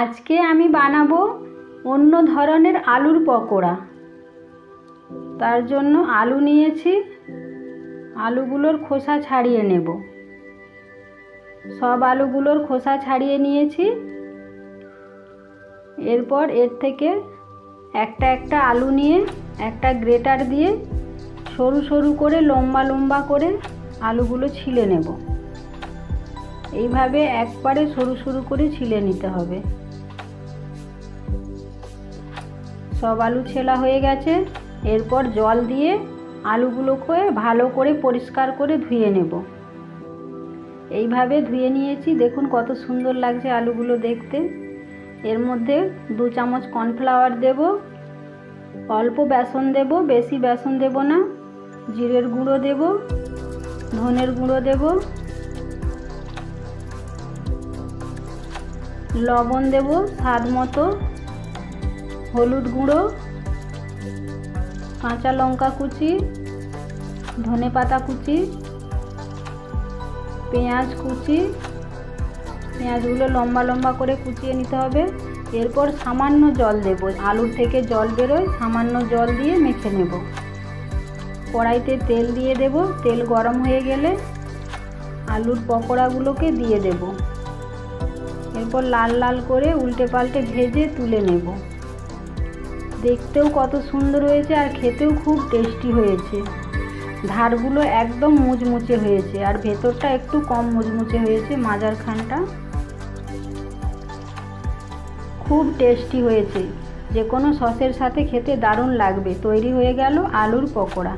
আজকে আমি বানাবো অন্য ধরনের আলুর পকোড়া। তার জন্য আলু নিয়েছি, আলুগুলোর খোসা ছাড়িয়ে নেব। সব আলুগুলোর খোসা ছাড়িয়ে নিয়েছি। এরপর এর থেকে একটা একটা আলু নিয়ে একটা গ্রেটার দিয়ে সরু সরু করে লম্বা লম্বা করে আলুগুলো ছিলে নেব। এইভাবে একবারে সরু সরু করে ছিলে নিতে হবে। সব আলু ছেলা হয়ে গেছে। এরপর জল দিয়ে আলুগুলোকে ভালো করে পরিষ্কার করে ধুয়ে নেব। এইভাবে ধুয়ে নিয়েছি, দেখুন কত সুন্দর লাগছে আলুগুলো দেখতে। এর মধ্যে 2 চামচ কর্নফ্লাওয়ার দেব, অল্প বেসন দেব, বেশি বেসন দেব না। জিরের গুঁড়ো দেব, ধনের গুঁড়ো দেব, লবণ দেব স্বাদ মতো, হলুদ গুঁড়ো, কাঁচা লঙ্কা কুচি, ধনেপাতা কুচি, পেঁয়াজ কুচি। পেঁয়াজগুলো লম্বা লম্বা করে কুচিয়ে নিতে হবে। এরপর সামান্য জল দেব, আলুর থেকে জল বেরোয়, সামান্য জল দিয়ে মেখে নেব। কড়াইতে তেল দিয়ে দেব। তেল গরম হয়ে গেলে আলুর পকোড়াগুলোকে দিয়ে দেব। এরপর লাল লাল করে উল্টে পাল্টে ভেজে তুলে নেব। দেখতেও কত সুন্দর হয়েছে আর খেতেও খুব টেস্টি হয়েছে। ধারগুলো একদম মুচমুচে হয়েছে আর ভেতরটা একটু কম মুচমুচে হয়েছে, মাঝারখানটা। খুব টেস্টি হয়েছে, যে কোনো সসের সাথে খেতে দারুণ লাগবে। তৈরি হয়ে গেল আলুর পকোড়া।